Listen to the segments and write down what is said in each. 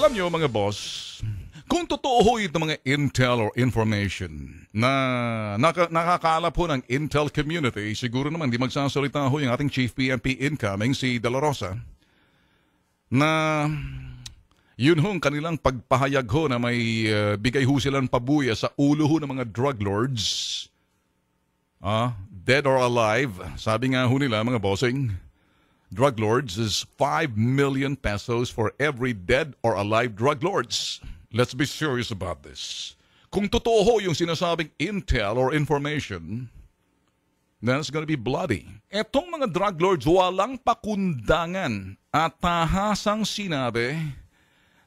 Alam nyo mga boss, kung totoo ho itong mga intel or information na nakakala po ng intel community, siguro naman di magsasalita ho yung ating Chief PNP incoming si De La Rosa na yun hong kanilang pagpahayag ho na may bigay ho silang pabuya sa ulo ho ng mga drug lords. Dead or alive, sabi nga ho nila mga bossing, drug lords is 5 million pesos for every dead or alive drug lords. Let's be serious about this. Kung totoo ho yung sinasabing intel or information, then it's gonna be bloody. Etong mga drug lords walang pakundangan at tahasang sinabi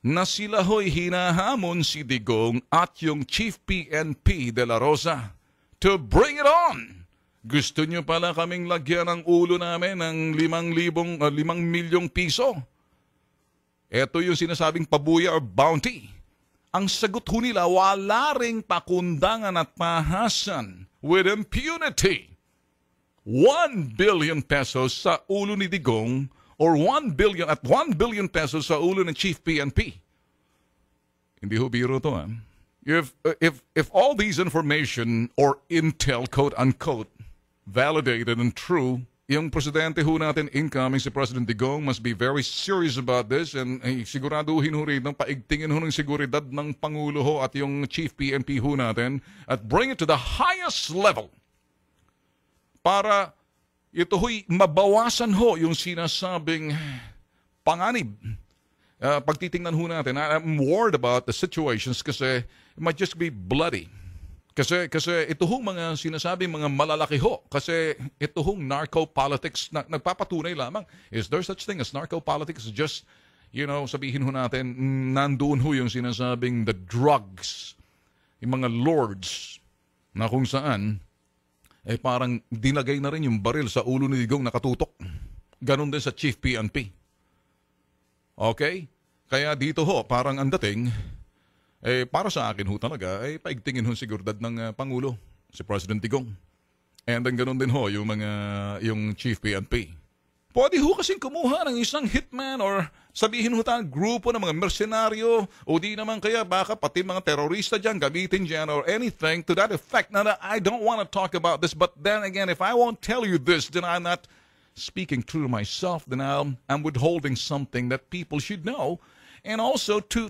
na sila ho'y hinahamon si Digong at yung Chief PNP De La Rosa to bring it on. Gusto nyo pala kaming lagyan ng ulo namin ng 5 milyong piso? Ito yung sinasabing pabuya or bounty. Ang sagot ho nila, wala ring pakundangan at pahasan with impunity. 1 billion pesos sa ulo ni Digong or 1 billion pesos sa ulo ng Chief PNP. Hindi ho biro to, ha? If all these information or intel, quote-unquote, validated and true, yung presidente ho natin incoming, si President Digong, must be very serious about this and siguraduhin ho rin, paigtingin ho ng seguridad ng Pangulo ho at yung Chief PNP ho natin at bring it to the highest level para ito ho'y mabawasan ho yung sinasabing panganib. Pagtitingnan ho natin, I'm worried about the situations kasi it might just be bloody. Kasi ito hong mga sinasabing mga malalaki ho. Kasi ito hong narco-politics na nagpapatunay lamang. Is there such thing as narco-politics? Just, sabihin ho natin, nandoon ho yung sinasabing the drugs, yung mga lords, na kung saan, parang dinagay na rin yung baril sa ulo ni Digong nakatutok. Ganon din sa Chief PNP. Okay? Kaya dito ho, parang ang dating, para sa akin ho talaga, paigtingin ho seguridad ng Pangulo, si President Digong. And then ganun din ho yung Chief PNP. Pwede ho kasing kumuha ng isang hitman or sabihin ho tayong grupo ng mga mersenaryo o di naman kaya baka pati mga terorista dyan, gamitin dyan or anything to that effect. Now, I don't want to talk about this, but then again, if I won't tell you this, then I'm not speaking true to myself, then I'm withholding something that people should know. And also to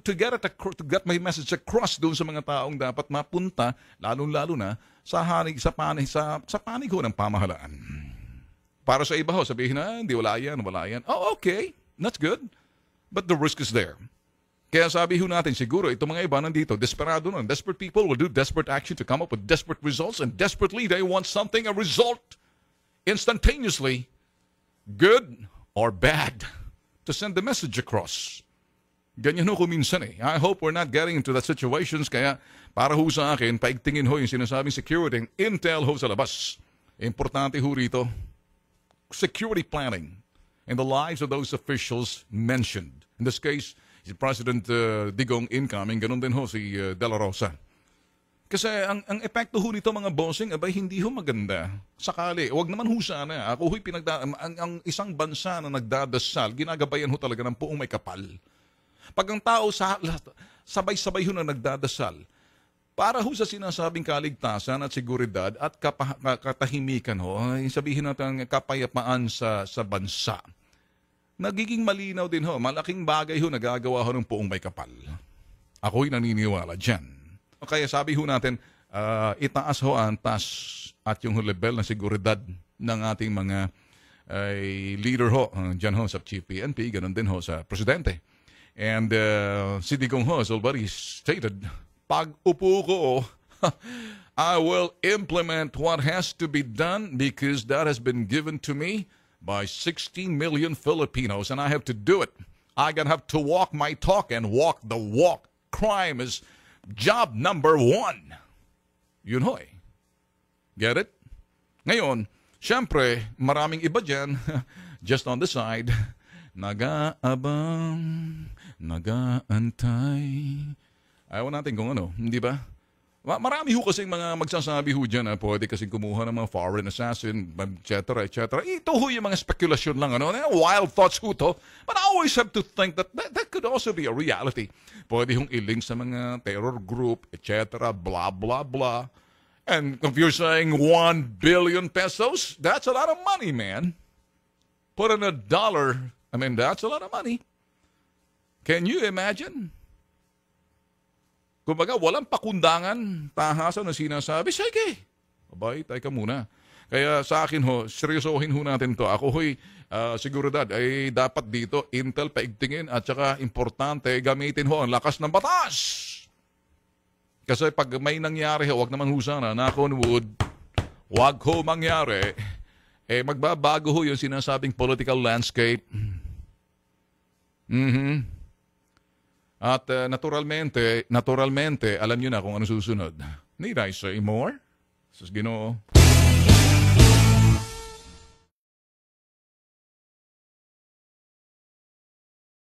get my message across doon sa mga taong dapat mapunta, lalo-lalo na sa panig ho ng pamahalaan. Para sa iba ho, sabihin na, hindi, wala yan. Oh, okay, that's good. But the risk is there. Kaya sabi ho natin, siguro, itong mga iba nandito, desperado na. Desperate people will do desperate action to come up with desperate results, and desperately they want something, a result, instantaneously, good or bad, to send the message across. Ganyan ho kuminsan eh. I hope we're not getting into that situations. Kaya para ho sa akin, paigtingin ho yung sinasabing security and intel ho sa labas. Importante ho rito, security planning and the lives of those officials mentioned. In this case, si President Digong incoming, ganun din ho si De La Rosa. Kasi ang epekto ho nito mga bossing, abay hindi ho maganda. Sakali, wag naman ho sana. Ako ho'y ang isang bansa na nagdadasal, ginagabayan ho talaga ng puong may kapal. Pag ang tao sabay-sabay ho na nagdadasal, para ho sa sinasabing kaligtasan at seguridad at katahimikan ho, sabihin natin kapayapaan sa bansa, nagiging malinaw din ho, malaking bagay ho nagagawa ho ng puong may kapal. Ako'y naniniwala dyan. Kaya sabi ho natin, itaas ho ang tas at yung level ng seguridad ng ating mga leader ho, dyan ho sa Chief PNP, ganun din ho sa Presidente. And si Digong ho has already stated, pag upo ko, I will implement what has to be done because that has been given to me by 16 million Filipinos and I have to do it. I gotta have to walk my talk and walk the walk. Crime is job number 1. Yun ho eh. Get it? Ngayon, syempre, maraming iba dyan, just on the side, nag-aabang, nag-aantay. Ayaw natin kung ano, hindi ba? Marami ho kasing mga magsasabi ho dyan na pwede kasing kumuha ng mga foreign assassin, etc., etc. Ito ho yung mga spekulasyon lang, ano? Wild thoughts ho to. But I always have to think that could also be a reality. Pwede hong i-link sa mga terror group, etc., blah, blah, blah. And if you're saying 1 billion pesos, that's a lot of money, man. Put in $1, I mean, that's a lot of money. Can you imagine? Kumbaga, walang pakundangan, tahasan na sinasabi, sige, abay, tayo ka muna. Kaya sa akin ho, seryosohin ho natin to. Ako ho'y seguridad ay dapat dito Intel paigtingin at saka importante gamitin ho ang lakas ng batas. Kasi pag may nangyari ho, wag naman ho sana, knock on wood, wag ho mangyari, magbabago ho yung sinasabing political landscape. At naturalmente, alam nyo na kung ano susunod. Need I say more? Sus Ginoo.